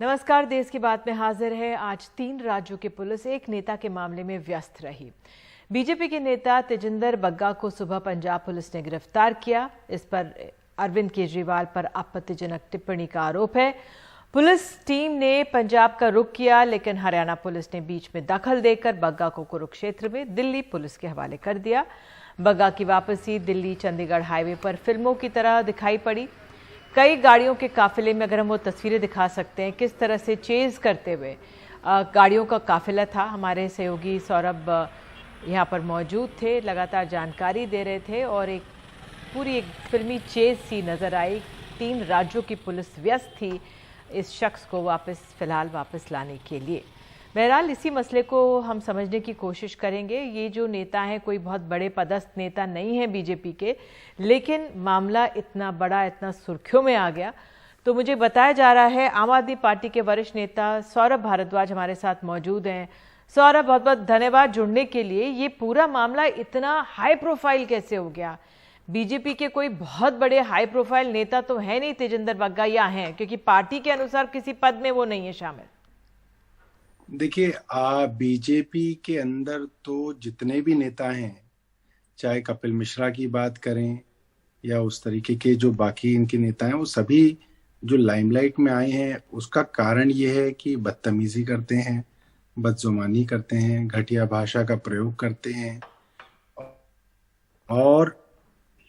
नमस्कार। देश की बात में हाजिर है। आज 3 राज्यों की पुलिस एक नेता के मामले में व्यस्त रही। बीजेपी के नेता तेजिंदर बग्गा को सुबह पंजाब पुलिस ने गिरफ्तार किया। इस पर अरविंद केजरीवाल पर आपत्तिजनक टिप्पणी का आरोप है। पुलिस टीम ने पंजाब का रुख किया, लेकिन हरियाणा पुलिस ने बीच में दखल देकर बग्गा को कुरुक्षेत्र में दिल्ली पुलिस के हवाले कर दिया। बग्गा की वापसी दिल्ली चंडीगढ़ हाईवे पर फिल्मों की तरह दिखाई पड़ी। कई गाड़ियों के काफिले में, अगर हम वो तस्वीरें दिखा सकते हैं, किस तरह से चेज करते हुए गाड़ियों का काफिला था। हमारे सहयोगी सौरभ यहाँ पर मौजूद थे, लगातार जानकारी दे रहे थे और पूरी एक फिल्मी चेज सी नजर आई। 3 राज्यों की पुलिस व्यस्त थी इस शख्स को फिलहाल वापस लाने के लिए। बहरहाल इसी मसले को हम समझने की कोशिश करेंगे। ये जो नेता हैं कोई बहुत बड़े पदस्थ नेता नहीं है बीजेपी के, लेकिन मामला इतना बड़ा, इतना सुर्खियों में आ गया। तो मुझे बताया जा रहा है आम आदमी पार्टी के वरिष्ठ नेता सौरभ भारद्वाज हमारे साथ मौजूद हैं। सौरभ, बहुत बहुत धन्यवाद जुड़ने के लिए। ये पूरा मामला इतना हाई प्रोफाइल कैसे हो गया? बीजेपी के कोई बहुत बड़े हाई प्रोफाइल नेता तो है नहीं तेजिंदर बग्गा, या हैं? क्योंकि पार्टी के अनुसार किसी पद में वो नहीं है शामिल। देखिए, बीजेपी के अंदर तो जितने भी नेता हैं, चाहे कपिल मिश्रा की बात करें या उस तरीके के जो बाकी इनके नेता हैं, वो सभी जो लाइमलाइट में आए हैं उसका कारण ये है कि बदतमीजी करते हैं, बदजुबानी करते हैं, घटिया भाषा का प्रयोग करते हैं और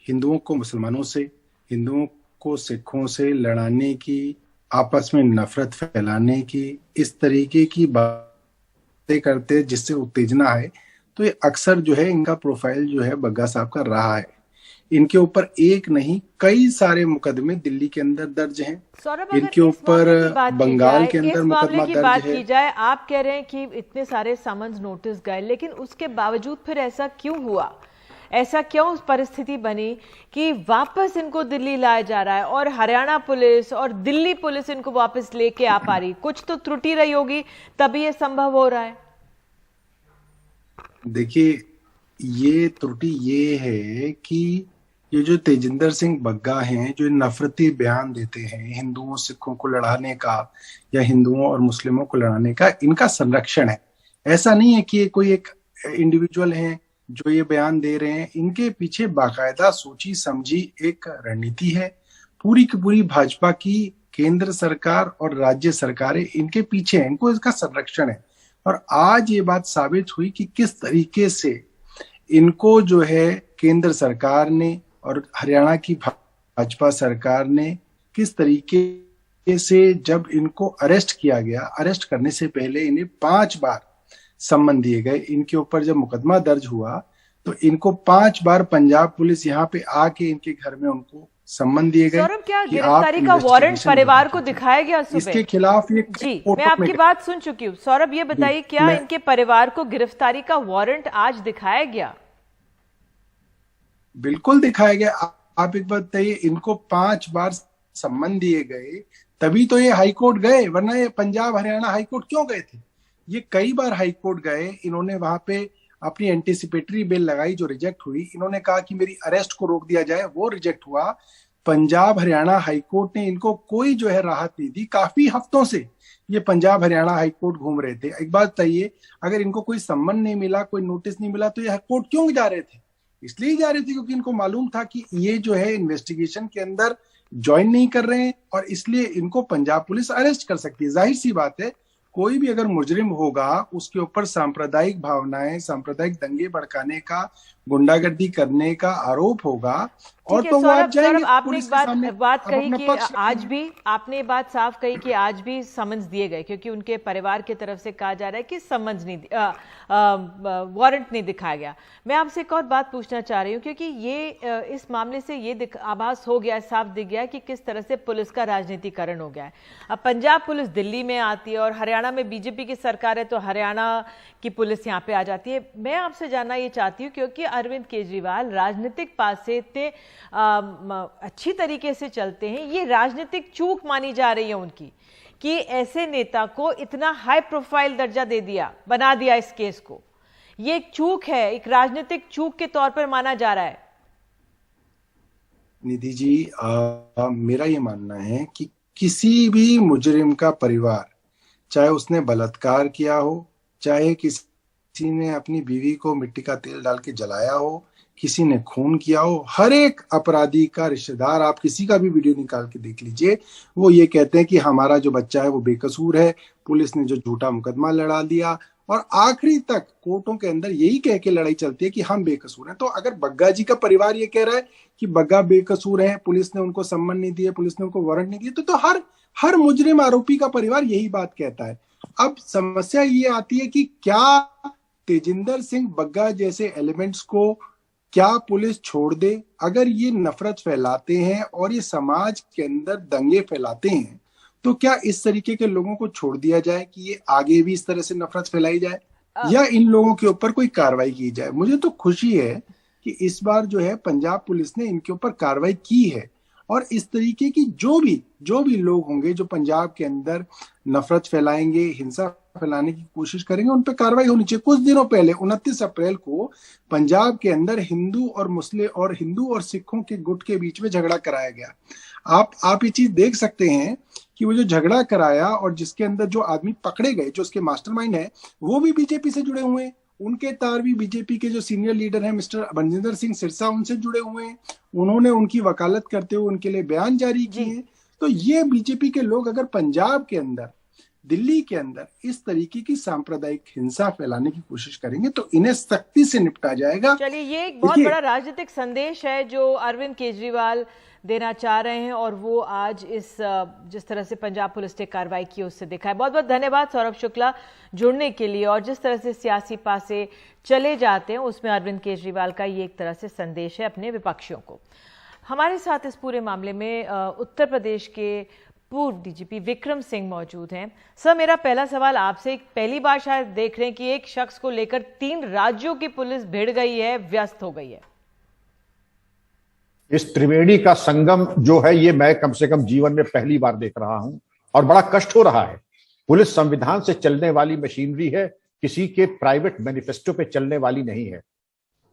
हिंदुओं को मुसलमानों से, हिंदुओं को सिखों से लड़ाने की, आपस में नफरत फैलाने की, इस तरीके की बातें करते हैं जिससे उत्तेजना है। तो ये अक्सर जो है इनका प्रोफाइल जो है बग्गा साहब का रहा है। इनके ऊपर एक नहीं कई सारे मुकदमे दिल्ली के अंदर दर्ज हैं। इनके ऊपर बंगाल के अंदर मुकदमा दर्ज है। की जाए, आप कह रहे हैं कि इतने सारे समन्स नोटिस गए, लेकिन उसके बावजूद फिर ऐसा क्यों हुआ? ऐसा क्यों परिस्थिति बनी कि वापस इनको दिल्ली लाया जा रहा है और हरियाणा पुलिस और दिल्ली पुलिस इनको वापस लेके आ पा रही? कुछ तो त्रुटि रही होगी, तभी ये संभव हो रहा है। देखिए, ये त्रुटि ये है कि ये जो तेजिंदर सिंह बग्गा हैं, जो नफरती बयान देते हैं हिंदुओं सिखों को लड़ाने का या हिंदुओं और मुस्लिमों को लड़ाने का, इनका संरक्षण है। ऐसा नहीं है कि ये कोई एक इंडिविजुअल है जो ये बयान दे रहे हैं। इनके पीछे बाकायदा सोची समझी एक रणनीति है। पूरी की पूरी भाजपा की केंद्र सरकार और राज्य सरकारें इनके पीछे हैं, इनको इसका संरक्षण है। और आज ये बात साबित हुई कि किस तरीके से इनको जो है केंद्र सरकार ने और हरियाणा की भाजपा सरकार ने किस तरीके से, जब इनको अरेस्ट किया गया, अरेस्ट करने से पहले इन्हें 5 बार सम्मन दिए गए। इनके ऊपर जब मुकदमा दर्ज हुआ तो इनको 5 बार पंजाब पुलिस यहाँ पे आके इनके घर में उनको सम्मन दिए गए। सौरभ, क्या गिरफ्तारी का वारंट परिवार को दिखाया गया सुबह? इसके खिलाफ ये जी, मैं आपकी बात सुन चुकी हूँ। सौरभ, ये बताइए, क्या इनके परिवार को गिरफ्तारी का वारंट आज दिखाया गया? बिल्कुल दिखाया गया। आप एक बात बताइए, इनको 5 बार सम्मन दिए गए तभी तो ये हाईकोर्ट गए, वरना ये पंजाब हरियाणा हाईकोर्ट क्यों गए थे? ये कई बार हाईकोर्ट गए। इन्होंने वहां पे अपनी एंटीसिपेटरी बिल लगाई जो रिजेक्ट हुई। इन्होंने कहा कि मेरी अरेस्ट को रोक दिया जाए, वो रिजेक्ट हुआ। पंजाब हरियाणा हाईकोर्ट ने इनको कोई जो है राहत नहीं दी। काफी हफ्तों से ये पंजाब हरियाणा हाईकोर्ट घूम रहे थे। एक बात बताइए, अगर इनको कोई सम्मन नहीं मिला, कोई नोटिस नहीं मिला, तो ये कोर्ट क्यों जा रहे थे? इसलिए जा रहे थे क्योंकि इनको मालूम था कि ये जो है इन्वेस्टिगेशन के अंदर ज्वाइन नहीं कर रहे हैं और इसलिए इनको पंजाब पुलिस अरेस्ट कर सकती है। जाहिर सी बात है, कोई भी अगर मुजरिम होगा उसके ऊपर सांप्रदायिक भावनाएं, सांप्रदायिक दंगे भड़काने का, गुंडागर्दी करने का आरोप होगा और तो वो आप जाएंगे। आपने एक बात कही कि आज भी, आपने बात साफ कही कि आज भी समन्स दिए गए, क्योंकि उनके परिवार की तरफ से कहा जा रहा है कि समन्स नहीं, वारंट नहीं दिखाया गया। मैं आपसे एक और बात पूछना चाह रही हूँ, क्योंकि ये इस मामले से ये आभास हो गया, साफ दिख गया कि किस तरह से पुलिस का राजनीतिकरण हो गया है। अब पंजाब पुलिस दिल्ली में आती है और हरियाणा में बीजेपी की सरकार है तो हरियाणा की पुलिस यहाँ पे आ जाती है। मैं आपसे जानना ये चाहती हूँ, क्योंकि अरविंद केजरीवाल राजनीतिक पास से इतने अच्छी तरीके से चलते हैं, ये राजनीतिक चूक मानी जा रही है उनकी कि ऐसे नेता को इतना हाई प्रोफाइल दर्जा दे दिया, बना दिया इस केस को। ये एक चूक है, एक राजनीतिक चूक के तौर पर माना जा रहा है। निधि जी, मेरा ये मानना है कि किसी भी मुजरिम का परिवार, चाहे उसने बलात्कार किया हो, चाहे किसी ने अपनी बीवी को मिट्टी का तेल डाल के जलाया हो, किसी ने खून किया हो, हर एक अपराधी का रिश्तेदार, आप किसी का भी वीडियो निकाल के देख लीजिए, वो ये कहते हैं कि हमारा जो बच्चा है वो बेकसूर है, पुलिस ने जो झूठा मुकदमा लड़ा दिया, और आखिरी तक कोर्टों के अंदर यही कह के लड़ाई चलती है कि हम बेकसूर हैं। तो अगर बग्गा जी का परिवार ये कह रहा है कि बग्गा बेकसूर है, पुलिस ने उनको सम्मन नहीं दिया, पुलिस ने उनको वारंट नहीं दिया, तो हर मुजरिम आरोपी का परिवार यही बात कहता है। अब समस्या ये आती है कि क्या तेजिंदर सिंह बग्गा जैसे एलिमेंट्स को क्या पुलिस छोड़ दे? अगर ये नफरत फैलाते हैं और ये समाज के अंदर दंगे फैलाते हैं, तो क्या इस तरीके के लोगों को छोड़ दिया जाए कि ये आगे भी इस तरह से नफरत फैलाई जाए, या इन लोगों के ऊपर कोई कार्रवाई की जाए? मुझे तो खुशी है कि इस बार जो है पंजाब पुलिस ने इनके ऊपर कार्रवाई की है, और इस तरीके की जो भी लोग होंगे जो पंजाब के अंदर नफरत फैलाएंगे, हिंसा फैलाने की कोशिश करेंगे, उन पर कार्रवाई होनी चाहिए। कुछ दिनों पहले 29 अप्रैल को पंजाब के अंदर हिंदू और सिखों के गुट के बीच में झगड़ा कराया गया। आप ये चीज देख सकते हैं कि वो जो झगड़ा कराया और जिसके अंदर जो आदमी पकड़े गए, जो उसके मास्टरमाइंड है, वो भी बीजेपी से जुड़े हुए हैं। उनके तार भी बीजेपी के जो सीनियर लीडर हैं मिस्टर बनजिंदर सिंह सिरसा, उनसे जुड़े हुए हैं। उन्होंने उनकी वकालत करते हुए उनके लिए बयान जारी किए हैं। तो ये बीजेपी के लोग अगर पंजाब के अंदर, दिल्ली के अंदर इस तरीके की सांप्रदायिक हिंसा फैलाने की कोशिश करेंगे तो इन्हें सख्ती से निपटा जाएगा। चलिए, ये एक बहुत बड़ा राजनीतिक संदेश है जो अरविंद केजरीवाल देना चाह रहे हैं, और वो आज जिस तरह से पंजाब पुलिस ने कार्रवाई की उससे देखा है। बहुत बहुत धन्यवाद सौरभ शुक्ला जुड़ने के लिए। और जिस तरह से सियासी पासे चले जाते हैं उसमें अरविंद केजरीवाल का ये एक तरह से संदेश है अपने विपक्षियों को। हमारे साथ इस पूरे मामले में उत्तर प्रदेश के पूर्व डीजीपी विक्रम सिंह मौजूद हैं। सर, मेरा पहला सवाल आपसे, पहली बार शायद देख रहे हैं कि एक शख्स को लेकर 3 राज्यों की पुलिस भिड़ गई है, व्यस्त हो गई है। इस त्रिवेणी का संगम जो है ये मैं कम से कम जीवन में पहली बार देख रहा हूं, और बड़ा कष्ट हो रहा है। पुलिस संविधान से चलने वाली मशीनरी है, किसी के प्राइवेट मैनिफेस्टो पे चलने वाली नहीं है।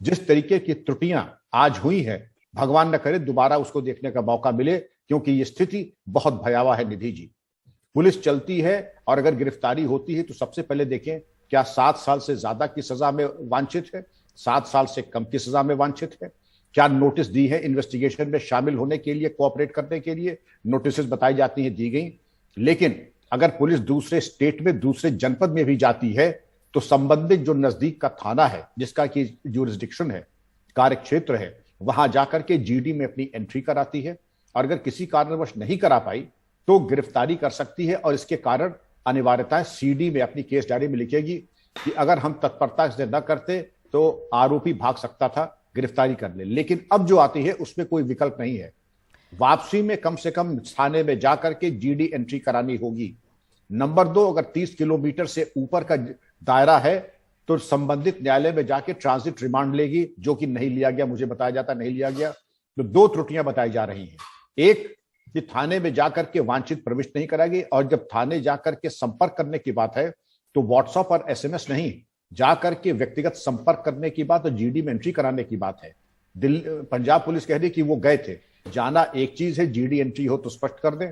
जिस तरीके की त्रुटियां आज हुई है, भगवान न करे दोबारा उसको देखने का मौका मिले, क्योंकि ये स्थिति बहुत भयावह है। निधि जी, पुलिस चलती है और अगर गिरफ्तारी होती है तो सबसे पहले देखें क्या 7 साल से ज्यादा की सजा में वांछित है, 7 साल से कम की सजा में वांछित है, क्या नोटिस दी है इन्वेस्टिगेशन में शामिल होने के लिए, कोऑपरेट करने के लिए नोटिस बताई जाती हैं, दी गई। लेकिन अगर पुलिस दूसरे स्टेट में, दूसरे जनपद में भी जाती है तो संबंधित जो नजदीक का थाना है, जिसका कि ज्यूरिसडिक्शन है, कार्यक्षेत्र है, वहां जाकर के जीडी में अपनी एंट्री कराती है, और अगर किसी कारणवश नहीं करा पाई तो गिरफ्तारी कर सकती है। और इसके कारण अनिवार्यताएं सीडी में अपनी केस डायरी में लिखेगी कि अगर हम तत्परता से न करते तो आरोपी भाग सकता था, गिरफ्तारी कर ले। लेकिन अब जो आती है उसमें कोई विकल्प नहीं है। वापसी में कम से कम थाने में जाकर के जीडी एंट्री करानी होगी। नंबर 2, अगर 30 किलोमीटर से ऊपर का दायरा है तो संबंधित न्यायालय में जाके ट्रांजिट रिमांड लेगी, जो कि नहीं लिया गया, मुझे बताया जाता नहीं लिया गया। तो 2 त्रुटियां बताई जा रही हैं। एक, कि थाने में जाकर के वांछित प्रविष्ट नहीं कराएगी, और जब थाने जाकर के संपर्क करने की बात है तो व्हाट्सएप और एसएमएस नहीं, जाकर के व्यक्तिगत संपर्क करने की बात और जीडी में एंट्री कराने की बात है। पंजाब पुलिस कह रही कि वो गए थे, जाना एक चीज है, जीडी एंट्री हो तो स्पष्ट कर दें।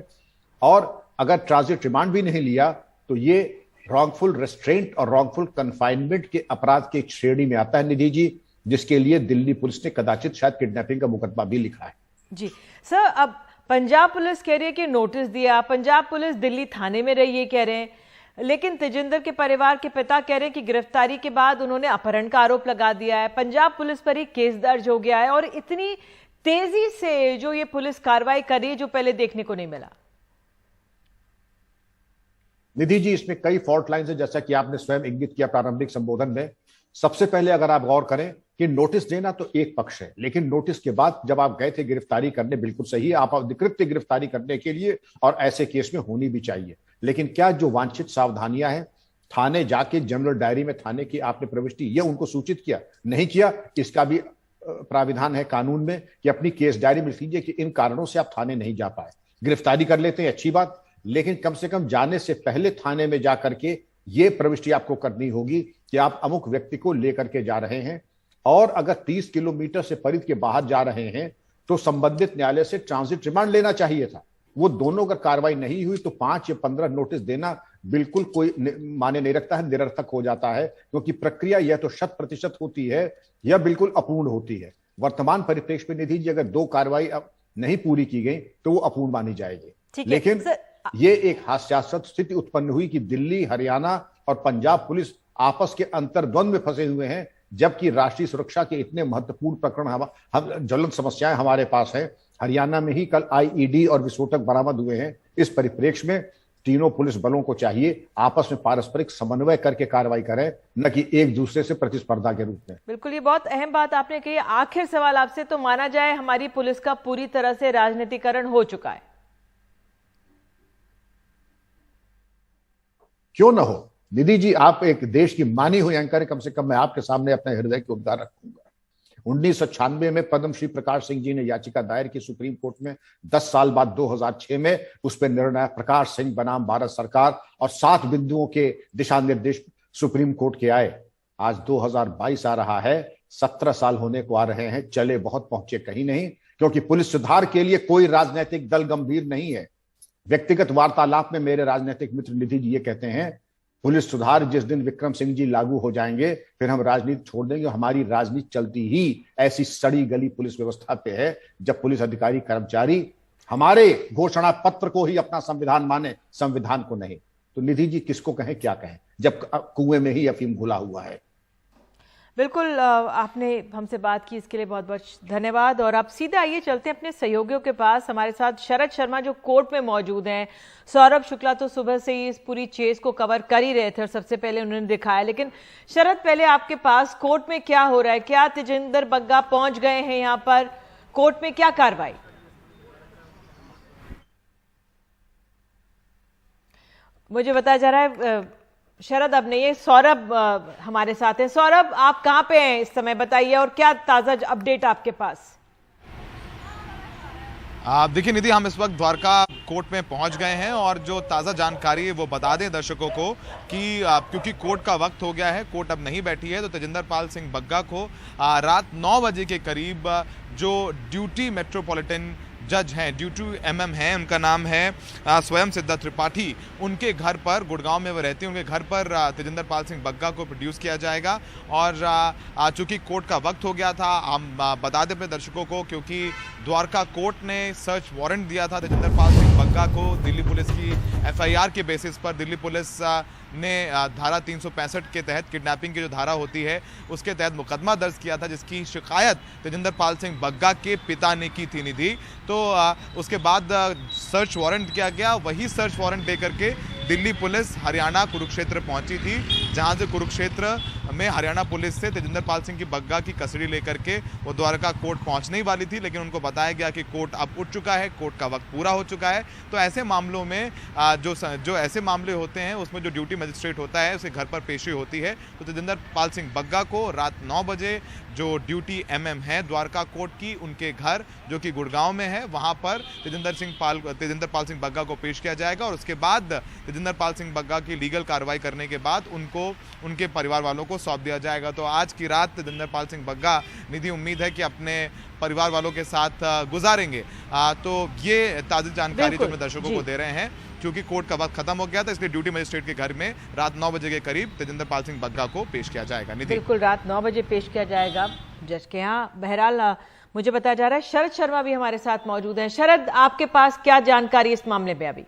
और अगर ट्रांजिट रिमांड भी नहीं लिया तो ये रॉन्गफुल रेस्ट्रेंट और रॉन्गफुल कन्फाइनमेंट के अपराध की श्रेणी में आता है, निधि जी, जिसके लिए दिल्ली पुलिस ने कदाचित शायद किडनैपिंग का मुकदमा भी लिखा है। जी सर, अब पंजाब पुलिस कह रही है कि नोटिस दिया, पंजाब पुलिस दिल्ली थाने में रही, ये कह रहे हैं, लेकिन तेजिंदर के परिवार के पिता कह रहे हैं कि गिरफ्तारी के बाद उन्होंने अपहरण का आरोप लगा दिया है, पंजाब पुलिस पर ही केस दर्ज हो गया है, और इतनी तेजी से जो ये पुलिस कार्रवाई कर रही है जो पहले देखने को नहीं मिला। निधि जी, इसमें कई फॉल्ट लाइन्स है, जैसा कि आपने स्वयं इंगित किया प्रारंभिक संबोधन में। सबसे पहले अगर आप गौर करें कि नोटिस देना तो एक पक्ष है, लेकिन नोटिस के बाद जब आप गए थे गिरफ्तारी करने, बिल्कुल सही, आप अधिकृत गिरफ्तारी करने के लिए, और ऐसे केस में होनी भी चाहिए। लेकिन क्या जो वांछित सावधानियां हैं, थाने जाके जनरल डायरी में थाने की आपने प्रविष्टि, यह उनको सूचित किया नहीं किया, इसका भी प्राविधान है कानून में कि अपनी केस डायरी में लिख लीजिए कि इन कारणों से आप थाने नहीं जा पाए। गिरफ्तारी कर लेते हैं, अच्छी बात, लेकिन कम से कम जाने से पहले थाने में जाकर के ये प्रविष्टि आपको करनी होगी कि आप अमुक व्यक्ति को लेकर के जा रहे हैं, और अगर 30 किलोमीटर से परिधि के बाहर जा रहे हैं तो संबंधित न्यायालय से ट्रांजिट रिमांड लेना चाहिए था। वो दोनों अगर कार्रवाई नहीं हुई तो 5 या 15 नोटिस देना बिल्कुल कोई माने नहीं रखता है, निरर्थक हो जाता है, क्योंकि प्रक्रिया यह तो 100% होती है या बिल्कुल अपूर्ण होती है। वर्तमान परिप्रेक्ष्य में निधि जी अगर 2 कार्रवाई अब नहीं पूरी की गई तो वो अपूर्ण मानी जाएगी। लेकिन ये एक हास्यास्पद स्थिति उत्पन्न हुई कि दिल्ली, हरियाणा और पंजाब पुलिस आपस के अंतर्द्वंद में फंसे हुए हैं, जबकि राष्ट्रीय सुरक्षा के इतने महत्वपूर्ण प्रकरण हम ज्वलंत समस्याएं हमारे पास है। हरियाणा में ही कल आईईडी और विस्फोटक बरामद हुए हैं। इस परिप्रेक्ष्य में तीनों पुलिस बलों को चाहिए आपस में पारस्परिक समन्वय करके कार्रवाई करें, न कि एक दूसरे से प्रतिस्पर्धा के रूप में। बिल्कुल, ये बहुत अहम बात आपने कही। आखिर सवाल आपसे, तो माना जाए हमारी पुलिस का पूरी तरह से राजनीतिकरण हो चुका है? क्यों ना हो निधि जी, आप एक देश की मानी हुई एंकर है, कम से कम मैं आपके सामने अपने हृदय के उद्गार रखूंगा। 1996 में पद्मश्री प्रकाश सिंह जी ने याचिका दायर की सुप्रीम कोर्ट में। 10 साल बाद 2006 में उस पर निर्णय प्रकाश सिंह बनाम भारत सरकार और 7 बिंदुओं के दिशा निर्देश सुप्रीम कोर्ट के आए। आज 2022 आ रहा है, 17 साल होने को आ रहे हैं, चले बहुत पहुंचे कहीं नहीं, क्योंकि पुलिस सुधार के लिए कोई राजनीतिक दल गंभीर नहीं है। व्यक्तिगत वार्तालाप में मेरे राजनीतिक मित्र निधि जी ये कहते हैं, पुलिस सुधार जिस दिन विक्रम सिंह जी लागू हो जाएंगे फिर हम राजनीति छोड़ देंगे। हमारी राजनीति चलती ही ऐसी सड़ी गली पुलिस व्यवस्था पे है, जब पुलिस अधिकारी कर्मचारी हमारे घोषणा पत्र को ही अपना संविधान माने, संविधान को नहीं। तो निधि जी किसको कहें, क्या कहें, जब कुएं में ही अफीम घुला हुआ है। बिल्कुल, आपने हमसे बात की, इसके लिए बहुत बहुत धन्यवाद। और आप सीधे आइए चलते हैं अपने सहयोगियों के पास। हमारे साथ शरद शर्मा जो कोर्ट में मौजूद हैं। सौरभ शुक्ला तो सुबह से ही इस पूरी चेस को कवर कर ही रहे थे और सबसे पहले उन्होंने दिखाया। लेकिन शरद, पहले आपके पास कोर्ट में क्या हो रहा है? क्या तेजिंदर बग्गा पहुंच गए हैं यहाँ पर? कोर्ट में क्या कार्रवाई? मुझे बताया जा रहा है शरद अब नहीं है, सौरभ हमारे साथ हैं। सौरभ, आप कहां पे हैं इस समय, बताइए, और क्या ताजा अपडेट आपके पास? देखिए निधि, हम इस वक्त द्वारका कोर्ट में पहुंच गए हैं और जो ताज़ा जानकारी है वो बता दें दर्शकों को कि क्योंकि कोर्ट का वक्त हो गया है, कोर्ट अब नहीं बैठी है, तो तेजिंदर पाल सिंह बग्गा को रात 9 बजे के करीब जो ड्यूटी मेट्रोपॉलिटन जज हैं, ड्यूटी MM हैं, उनका नाम है स्वयं सिद्धा त्रिपाठी, उनके घर पर, गुड़गांव में वो रहते हैं, उनके घर पर तेजिंदर पाल सिंह बग्गा को प्रोड्यूस किया जाएगा। और चूंकि कोर्ट का वक्त हो गया था, हम बता दें अपने दर्शकों को, क्योंकि द्वारका कोर्ट ने सर्च वारंट दिया था तेजिंदर पाल सिंह बग्गा को। दिल्ली पुलिस की FIR के बेसिस पर दिल्ली पुलिस ने धारा 365 के तहत, किडनैपिंग की जो धारा होती है उसके तहत मुकदमा दर्ज किया था, जिसकी शिकायत तेजिंदर पाल सिंह बग्गा के पिता ने की थी निधि। तो उसके बाद सर्च वारंट किया गया। वही सर्च वारंट लेकर के दिल्ली पुलिस हरियाणा कुरुक्षेत्र पहुंची थी, जहां से कुरुक्षेत्र में हरियाणा पुलिस से तेजिंदर पाल सिंह की बग्गा की कस्टडी लेकर के वो द्वारका कोर्ट पहुंचने ही वाली थी, लेकिन उनको बताया गया कि कोर्ट अब उठ चुका है, कोर्ट का वक्त पूरा हो चुका है। तो ऐसे मामलों में जो ऐसे मामले होते हैं उसमें जो ड्यूटी मजिस्ट्रेट होता है उसे घर पर पेशी होती है। तो तेजिंदर पाल सिंह बग्गा को रात 9 बजे जो ड्यूटी MM है द्वारका कोर्ट की, उनके घर जो कि गुड़गांव में है, वहां पर तेजिंदर पाल सिंह बग्गा को पेश किया जाएगा। और उसके बाद तेजिंदर पाल सिंह बग्गा की लीगल कार्रवाई करने के बाद उनको उनके परिवार वालों को सौंप दिया जाएगा। तो आज की रात तेजिंदर पाल सिंह बग्गा, निधि, उम्मीद है कि अपने परिवार वालों के साथ गुजारेंगे। तो ये ताज़ी जानकारी जो अपने दर्शकों को दे रहे हैं, क्योंकि कोर्ट का वक्त खत्म हो गया था, इसलिए ड्यूटी मजिस्ट्रेट के घर में रात 9 बजे के करीब तेजिंदर पाल सिंह बग्गा को पेश किया जाएगा। बिल्कुल, रात 9 बजे पेश किया जाएगा जज के यहाँ। बहरहाल मुझे बताया जा रहा है शरद शर्मा भी हमारे साथ मौजूद हैं। शरद, आपके पास क्या जानकारी इस मामले में अभी?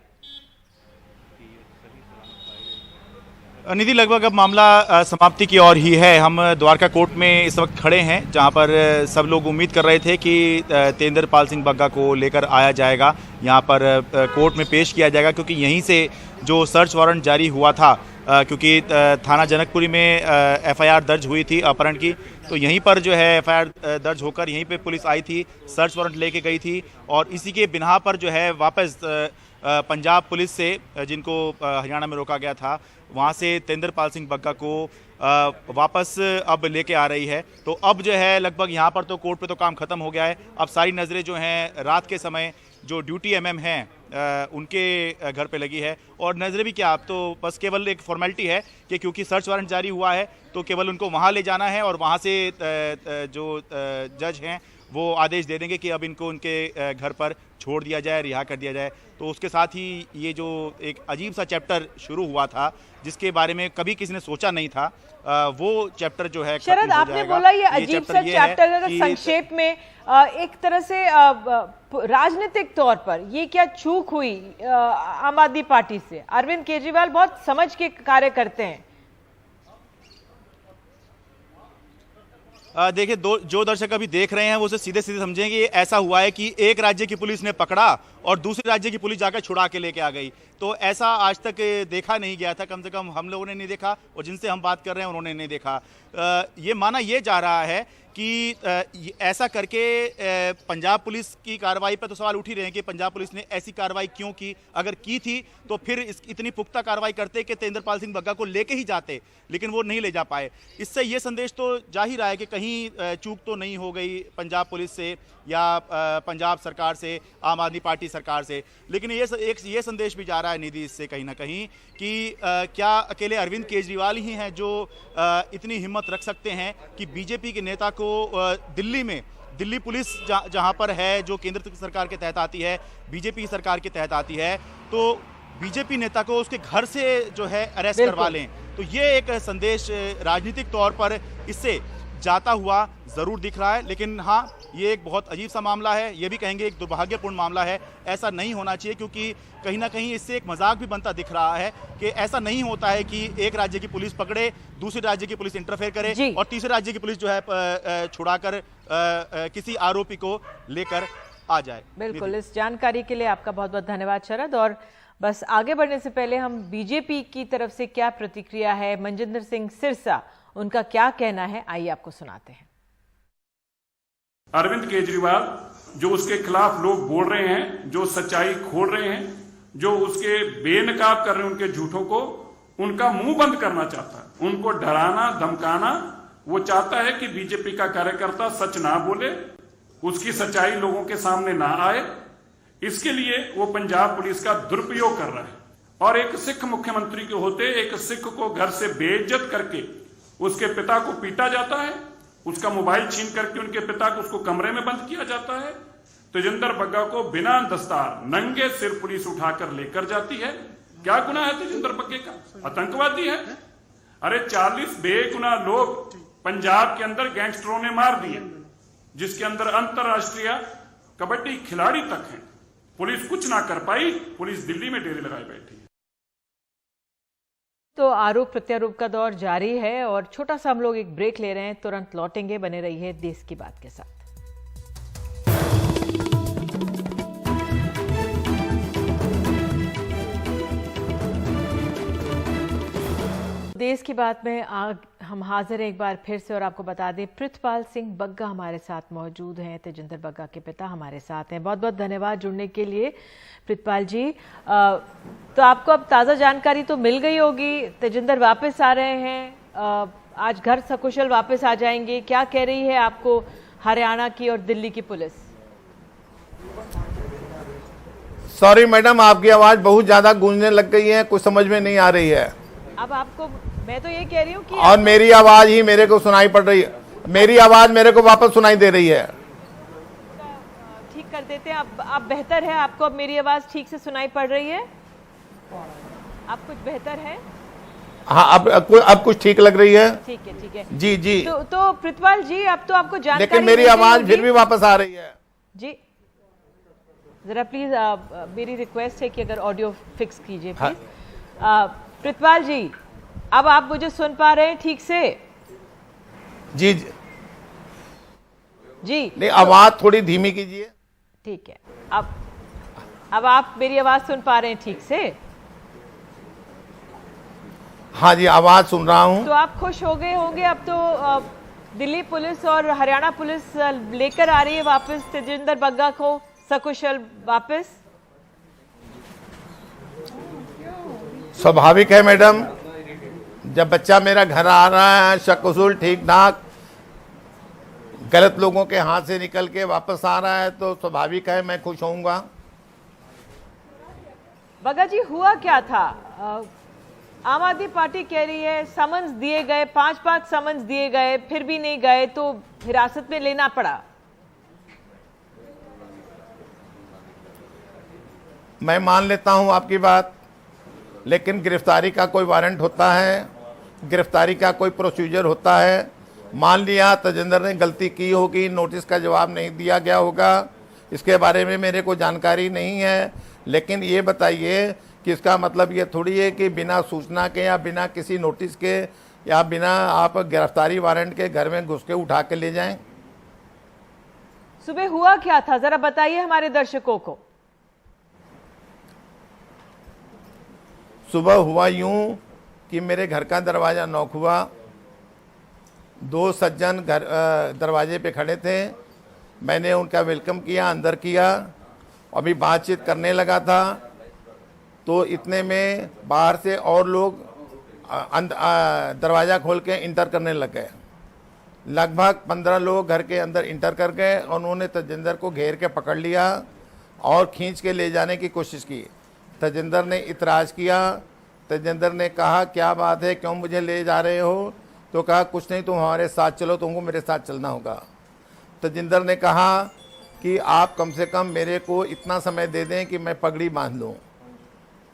निधि, लगभग अब मामला समाप्ति की ओर ही है। हम द्वारका कोर्ट में इस वक्त खड़े हैं, जहां पर सब लोग उम्मीद कर रहे थे कि तेजिंदर पाल सिंह बग्गा को लेकर आया जाएगा, यहां पर कोर्ट में पेश किया जाएगा, क्योंकि यहीं से जो सर्च वारंट जारी हुआ था, क्योंकि थाना जनकपुरी में FIR दर्ज हुई थी अपहरण की, तो यहीं पर जो है FIR दर्ज होकर यहीं पे पुलिस आई थी, सर्च वारंट लेके गई थी। और इसी के बिना पर जो है वापस पंजाब पुलिस से, जिनको हरियाणा में रोका गया था, वहाँ से तेजिंदर पाल सिंह बग्गा को वापस अब लेके आ रही है। तो अब जो है लगभग यहाँ पर तो कोर्ट पे तो काम खत्म हो गया है। अब सारी नज़रें जो हैं रात के समय जो ड्यूटी MM हैं उनके घर पे लगी है। और नज़रें भी क्या, अब तो बस केवल एक फॉर्मेलिटी है कि क्योंकि सर्च वारंट जारी हुआ है तो केवल उनको वहाँ ले जाना है और वहाँ से जो जज हैं वो आदेश दे देंगे कि अब इनको उनके घर पर छोड़ दिया जाए, रिहा कर दिया जाए। तो उसके साथ ही ये जो एक अजीब सा चैप्टर शुरू हुआ था जिसके बारे में कभी किसी ने सोचा नहीं था, वो चैप्टर जो है शरद, आपने बोला ये अजीब सा चैप्टर, अगर संक्षेप में एक तरह से राजनीतिक तौर पर ये क्या चूक हुई आम आदमी पार्टी से? अरविंद केजरीवाल बहुत समझ के कार्य करते हैं। देखिए, जो दर्शक अभी देख रहे हैं वो उसे सीधे सीधे समझेंगे ये ऐसा हुआ है कि एक राज्य की पुलिस ने पकड़ा और दूसरे राज्य की पुलिस जाकर छुड़ा के लेके आ गई। तो ऐसा आज तक देखा नहीं गया था, कम से कम हम लोगों ने नहीं देखा और जिनसे हम बात कर रहे हैं उन्होंने नहीं देखा। ये माना ये जा रहा है कि ऐसा करके पंजाब पुलिस की कार्रवाई पर तो सवाल उठ ही रहे हैं कि पंजाब पुलिस ने ऐसी कार्रवाई क्यों की, अगर की थी तो फिर इतनी पुख्ता कार्रवाई करते कि तेंदुलपाल सिंह बग्गा को लेके ही जाते, लेकिन वो नहीं ले जा पाए। इससे ये संदेश तो जा ही रहा है कि कहीं चूक तो नहीं हो गई पंजाब पुलिस से या पंजाब सरकार से, आम आदमी पार्टी सरकार से। लेकिन ये संदेश भी जा रहा है निधि इससे कहीं ना कहीं कि क्या अकेले अरविंद केजरीवाल ही हैं जो इतनी हिम्मत रख सकते हैं कि बीजेपी के नेता को दिल्ली में, दिल्ली पुलिस जहां पर है जो केंद्र सरकार के तहत आती है, बीजेपी सरकार के तहत आती है, तो बीजेपी नेता को उसके घर से जो है अरेस्ट करवा लें। तो ये एक संदेश राजनीतिक तौर पर इससे जाता हुआ जरूर दिख रहा है। लेकिन हाँ, ये एक बहुत अजीब सा मामला है, ये भी कहेंगे एक दुर्भाग्यपूर्ण मामला है। ऐसा नहीं होना चाहिए क्योंकि कहीं ना कहीं इससे एक मजाक भी बनता दिख रहा है कि ऐसा नहीं होता है कि एक राज्य की पुलिस पकड़े, दूसरे राज्य की पुलिस इंटरफेयर करे और तीसरे राज्य की पुलिस जो है छुड़ाकर किसी आरोपी को लेकर आ जाए। बिल्कुल, इस जानकारी के लिए आपका बहुत बहुत धन्यवाद शरद। और बस आगे बढ़ने से पहले हम बीजेपी की तरफ से क्या प्रतिक्रिया है, मनजिंदर सिंह सिरसा उनका क्या कहना है, आइए आपको सुनाते हैं। अरविंद केजरीवाल जो उसके खिलाफ लोग बोल रहे हैं, जो सच्चाई खोल रहे हैं, जो उसके बेनकाब कर रहे हैं उनके झूठों को, उनका मुंह बंद करना चाहता है, उनको डराना धमकाना। वो चाहता है कि बीजेपी का कार्यकर्ता सच ना बोले, उसकी सच्चाई लोगों के सामने ना आए। इसके लिए वो पंजाब पुलिस का दुरुपयोग कर रहा है। और एक सिख मुख्यमंत्री के होते एक सिख को घर से बेइज्जत करके उसके पिता को पीटा जाता है, उसका मोबाइल छीन करके उनके पिता को उसको कमरे में बंद किया जाता है। तेजिंदर बग्गा को बिना दस्तार नंगे सिर पुलिस उठाकर लेकर जाती है। क्या गुनाह है तेजिंदर बग्गे का? आतंकवादी है। अरे 40 बेगुनाह लोग पंजाब के अंदर गैंगस्टरों ने मार दिए, जिसके अंदर अंतरराष्ट्रीय कबड्डी खिलाड़ी तक हैं। पुलिस कुछ ना कर पाई, पुलिस दिल्ली में डेरे लगाए बैठी है। तो आरोप प्रत्यारोप का दौर जारी है और छोटा सा हम लोग एक ब्रेक ले रहे हैं, तुरंत लौटेंगे। बने रहिए देश की बात के साथ। देश की बात में हम हाजिर हैं एक बार फिर से और आपको बता दें प्रितपाल सिंह बग्गा हमारे साथ मौजूद हैं, तेजिंदर बग्गा के पिता हमारे साथ हैं। बहुत बहुत धन्यवाद जुड़ने के लिए प्रितपाल जी। तो आपको अब ताज़ा जानकारी तो मिल गई होगी, तेजिंदर वापस आ रहे हैं, आज घर सकुशल वापस आ जाएंगे। क्या कह रही है आपको हरियाणा की और दिल्ली की पुलिस? सॉरी मैडम, आपकी आवाज बहुत ज्यादा गूंजने लग गई है, कुछ समझ में नहीं आ रही है। अब आपको मैं तो ये कह रही हूँ कि और मेरी आवाज ही मेरे को सुनाई पड़ रही है, मेरी आवाज मेरे को वापस सुनाई दे रही है। ठीक कर देते हैं, अब बेहतर है? आपको अब मेरी आवाज ठीक से सुनाई पड़ रही है? अब कुछ बेहतर है? हाँ, अब कुछ ठीक लग रही है। ठीक है, ठीक है जी जी। तो प्रितपाल जी, अब तो आपको जानकारी, लेकिन मेरी आवाज फिर भी वापस आ रही है जी। जरा प्लीज मेरी रिक्वेस्ट है कि अगर ऑडियो फिक्स कीजिए प्लीज। प्रितपाल जी, अब आप मुझे सुन पा रहे हैं ठीक से? जी जी। नहीं, आवाज थोड़ी धीमी कीजिए। ठीक है, अब आप मेरी आवाज सुन पा रहे हैं ठीक से? हाँ जी, आवाज सुन रहा हूँ। तो आप खुश हो गए होंगे, अब तो दिल्ली पुलिस और हरियाणा पुलिस लेकर आ रही है वापस तेजिंदर बग्गा को सकुशल वापस? स्वाभाविक है मैडम, जब बच्चा मेरा घर आ रहा है सकुशल ठीक ठाक, गलत लोगों के हाथ से निकल के वापस आ रहा है, तो स्वाभाविक है मैं खुश होऊंगा। बग्गा जी, हुआ क्या था? आम आदमी पार्टी कह रही है समन्स दिए गए, 5 समन्स दिए गए, फिर भी नहीं गए तो हिरासत में लेना पड़ा। मैं मान लेता हूं आपकी बात, लेकिन गिरफ्तारी का कोई वारंट होता है, गिरफ्तारी का कोई प्रोसीजर होता है। मान लिया तजिंदर ने गलती की होगी, नोटिस का जवाब नहीं दिया गया होगा, इसके बारे में मेरे को जानकारी नहीं है। लेकिन ये बताइए कि इसका मतलब ये थोड़ी है कि बिना सूचना के या बिना किसी नोटिस के या बिना आप गिरफ्तारी वारंट के घर में घुस के उठा के ले जाएं। सुबह हुआ क्या था, जरा बताइए हमारे दर्शकों को। सुबह हुआ यूं कि मेरे घर का दरवाज़ा नॉक हुआ, 2 सज्जन घर दरवाजे पे खड़े थे। मैंने उनका वेलकम किया, अंदर किया, अभी बातचीत करने लगा था तो इतने में बाहर से और लोग दरवाज़ा खोल के इंटर करने लग गए। लगभग 15 लोग घर के अंदर इंटर कर गए और उन्होंने तजिंदर को घेर के पकड़ लिया और खींच के ले जाने की कोशिश की। तजिंदर ने इतराज़ किया। तजिंदर ने कहा क्या बात है, क्यों मुझे ले जा रहे हो? तो कहा कुछ नहीं, तुम हमारे साथ चलो, तुमको मेरे साथ चलना होगा। तजिंदर ने कहा कि आप कम से कम मेरे को इतना समय दे दें कि मैं पगड़ी बांध लूँ।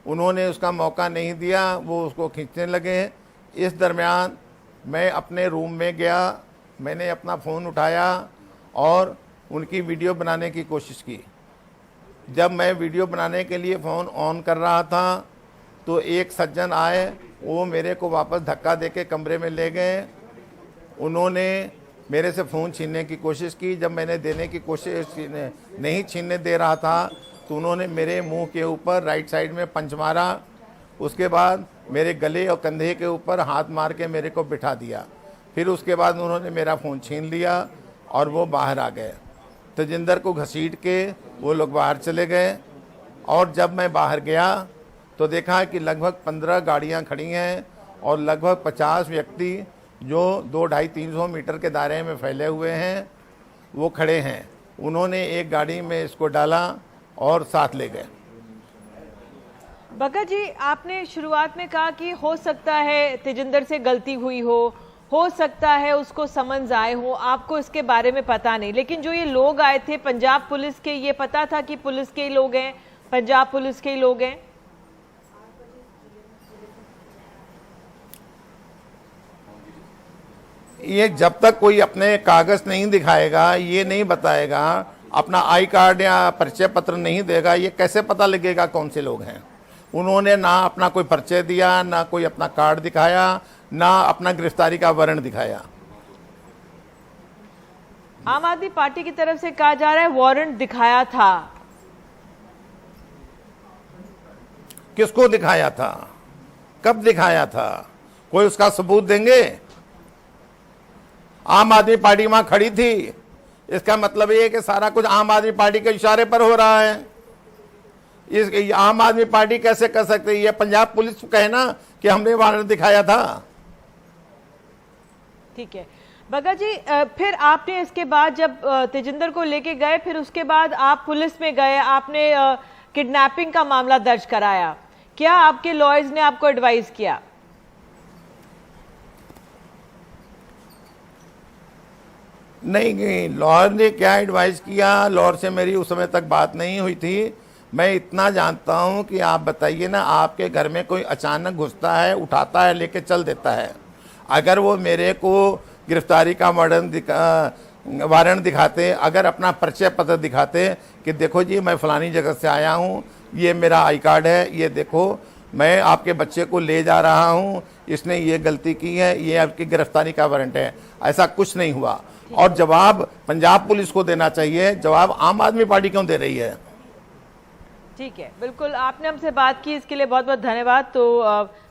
उन्होंने उसका मौका नहीं दिया, वो उसको खींचने लगे। इस दरमियान मैं अपने रूम में गया, मैंने अपना फ़ोन उठाया और उनकी वीडियो बनाने की कोशिश की। जब मैं वीडियो बनाने के लिए फ़ोन ऑन कर रहा था तो एक सज्जन आए, वो मेरे को वापस धक्का देके कमरे में ले गए। उन्होंने मेरे से फ़ोन छीनने की कोशिश की। जब मैंने देने की कोशिश नहीं छीनने दे रहा था तो उन्होंने मेरे मुंह के ऊपर राइट साइड में पंच मारा। उसके बाद मेरे गले और कंधे के ऊपर हाथ मार के मेरे को बिठा दिया। फिर उसके बाद उन्होंने मेरा फ़ोन छीन लिया और वो बाहर आ गए। तजिंदर को घसीट के वो लोग बाहर चले गए और जब मैं बाहर गया तो देखा कि लगभग 15 गाड़ियां खड़ी हैं और लगभग 50 व्यक्ति जो 200-250-300 मीटर के दायरे में फैले हुए हैं वो खड़े हैं। उन्होंने एक गाड़ी में इसको डाला और साथ ले गए। बग्गा जी, आपने शुरुआत में कहा कि हो सकता है तेजिंदर से गलती हुई हो सकता है उसको समन्स आए हो, आपको इसके बारे में पता नहीं, लेकिन जो ये लोग आए थे पंजाब पुलिस के, ये पता था कि पुलिस के ही लोग हैं, पंजाब पुलिस के ही लोग हैं? ये जब तक कोई अपने कागज नहीं दिखाएगा, ये नहीं बताएगा, अपना आई कार्ड या परिचय पत्र नहीं देगा, ये कैसे पता लगेगा कौन से लोग हैं? उन्होंने ना अपना कोई परिचय दिया, ना कोई अपना कार्ड दिखाया, ना अपना गिरफ्तारी का वारंट दिखाया। आम आदमी पार्टी की तरफ से कहा जा रहा है वारंट दिखाया था। किसको दिखाया था? कब दिखाया था? कोई उसका सबूत देंगे? आम आदमी पार्टी वहां खड़ी थी, इसका मतलब ये है कि सारा कुछ आम आदमी पार्टी के इशारे पर हो रहा है। इस आम आदमी पार्टी कैसे कर सकती है? ये पंजाब पुलिस कहे ना कि हमने वारंट दिखाया था। ठीक है बग्गा जी, फिर आपने इसके बाद जब तेजिंदर को लेके गए, फिर उसके बाद आप पुलिस में गए, आपने किडनैपिंग का मामला दर्ज कराया। क्या आपके लॉयर्स ने आपको एडवाइस किया? नहीं, लॉयर ने क्या एडवाइस किया, लॉयर से मेरी उस समय तक बात नहीं हुई थी। मैं इतना जानता हूं कि आप बताइए ना, आपके घर में कोई अचानक घुसता है, उठाता है, लेके चल देता है। अगर वो मेरे को गिरफ्तारी का वारंट दिखाते, अगर अपना परिचय पत्र दिखाते कि देखो जी मैं फलानी जगह से आया हूँ, ये मेरा आई कार्ड है, ये देखो मैं आपके बच्चे को ले जा रहा हूँ, इसने ये गलती की है, ये आपकी गिरफ्तारी का वारंट है, ऐसा कुछ नहीं हुआ। और जवाब पंजाब पुलिस को देना चाहिए, जवाब आम आदमी पार्टी क्यों दे रही है? ठीक है, बिल्कुल आपने हमसे बात की, इसके लिए बहुत बहुत धन्यवाद। तो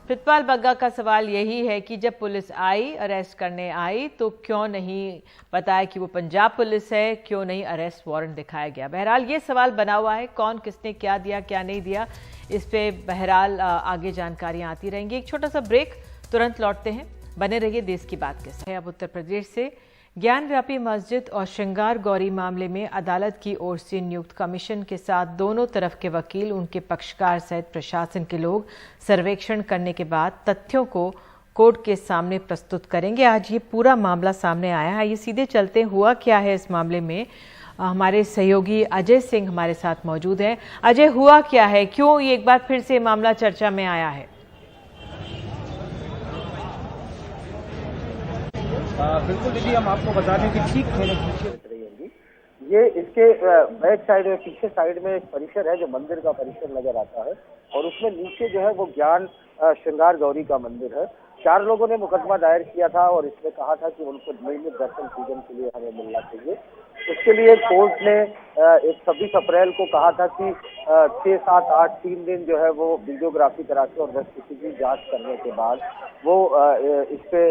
प्रितपाल बग्गा का सवाल यही है कि जब पुलिस आई, अरेस्ट करने आई, तो क्यों नहीं बताया कि वो पंजाब पुलिस है, क्यों नहीं अरेस्ट वारंट दिखाया गया? बहरहाल ये सवाल बना हुआ है, कौन किसने क्या दिया क्या नहीं दिया, इस पे बहरहाल आगे जानकारियां आती रहेंगी। एक छोटा सा ब्रेक, तुरंत लौटते हैं, बने रहिए देश की बात के साथ। अब उत्तर प्रदेश से ज्ञानव्यापी मस्जिद और श्रृंगार गौरी मामले में अदालत की ओर से नियुक्त कमीशन के साथ दोनों तरफ के वकील, उनके पक्षकार सहित प्रशासन के लोग सर्वेक्षण करने के बाद तथ्यों को कोर्ट के सामने प्रस्तुत करेंगे। आज ये पूरा मामला सामने आया है, ये सीधे चलते हुआ क्या है इस मामले में। हमारे सहयोगी अजय सिंह हमारे साथ मौजूद हैं। अजय, हुआ क्या है, क्यों ये एक बार फिर से मामला चर्चा में आया है? बिल्कुल दीदी, हम आपको बता दें कि ठीक ये इसके बैक साइड में, पीछे साइड में एक परिसर है जो मंदिर का परिसर नजर आता है और उसमें नीचे जो है वो ज्ञान श्रृंगार गौरी का मंदिर है। 4 लोगों ने मुकदमा दायर किया था और इसमें कहा था कि उनको नियमित दर्शन पूजन के लिए हमें मिलना चाहिए। उसके लिए कोर्ट ने 26 अप्रैल को कहा था कि 6, 7, 8 3 दिन जो है वो वीडियोग्राफी करा के और वस्तुस्थिति की जांच करने के बाद वो इस पे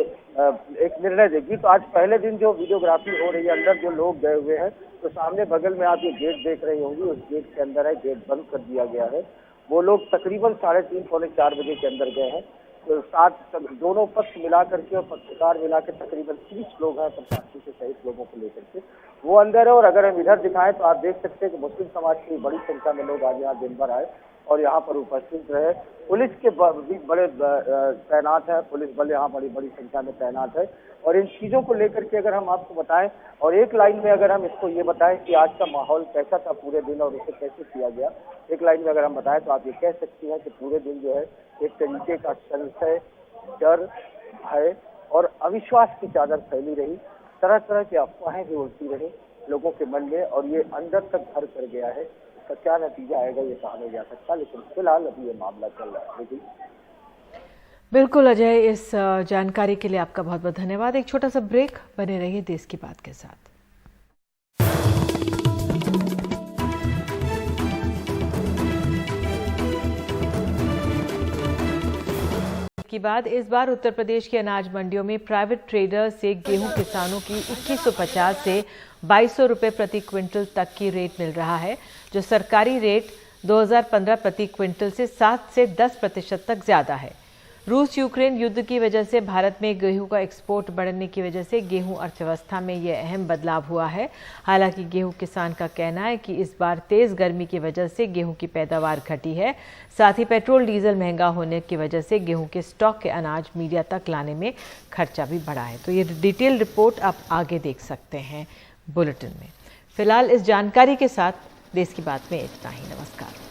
एक निर्णय देगी। तो आज पहले दिन जो वीडियोग्राफी हो रही है, अंदर जो लोग गए हुए हैं, तो सामने बगल में आप ये गेट देख रही होंगी, उस गेट के अंदर है, गेट बंद कर दिया गया है। वो लोग तकरीबन 3:30 पौने 4 बजे के अंदर गए हैं। तो साथ दोनों पक्ष मिला करके और पत्रकार मिला के तकरीबन 30 लोग हैं, प्रशासन के सहित लोगों को लेकर के वो अंदर है। और अगर हम इधर दिखाएं तो आप देख सकते हैं कि मुस्लिम समाज की बड़ी संख्या में लोग आज यहाँ दिन भर आए और यहाँ पर उपस्थित रहे। पुलिस के भी बड़े तैनात है, पुलिस बल यहाँ बड़ी संख्या में तैनात है। और इन चीजों को लेकर के अगर हम आपको बताएं और एक लाइन में अगर हम इसको ये बताएं कि आज का माहौल कैसा था पूरे दिन और उसे कैसे किया गया, एक लाइन में अगर हम बताएं तो आप ये कह सकती हैं कि पूरे दिन जो है एक तरीके का संशय, डर, भय और अविश्वास की चादर फैली रही। तरह तरह की अफवाहें भी उड़ती रही लोगों के मन में और ये अंदर तक घर कर गया है। इसका क्या नतीजा आएगा ये कहा नहीं जा सकता, लेकिन फिलहाल अभी ये मामला चल रहा है। बिल्कुल अजय, इस जानकारी के लिए आपका बहुत बहुत धन्यवाद। एक छोटा सा ब्रेक, बने रहिए देश की बात के साथ। की बात इस बार उत्तर प्रदेश के अनाज मंडियों में प्राइवेट ट्रेडर से गेहूं किसानों की 2150 से 2200 रुपए प्रति क्विंटल तक की रेट मिल रहा है, जो सरकारी रेट 2015 प्रति क्विंटल से 7 से 10% तक ज्यादा है। रूस यूक्रेन युद्ध की वजह से भारत में गेहूं का एक्सपोर्ट बढ़ने की वजह से गेहूं अर्थव्यवस्था में यह अहम बदलाव हुआ है। हालांकि गेहूं किसान का कहना है कि इस बार तेज गर्मी की वजह से गेहूं की पैदावार घटी है। साथ ही पेट्रोल डीजल महंगा होने की वजह से गेहूं के स्टॉक के अनाज मीडिया तक लाने में खर्चा भी बढ़ा है। तो ये डिटेल रिपोर्ट आप आगे देख सकते हैं बुलेटिन में। फिलहाल इस जानकारी के साथ देश की बात में इतना ही। नमस्कार।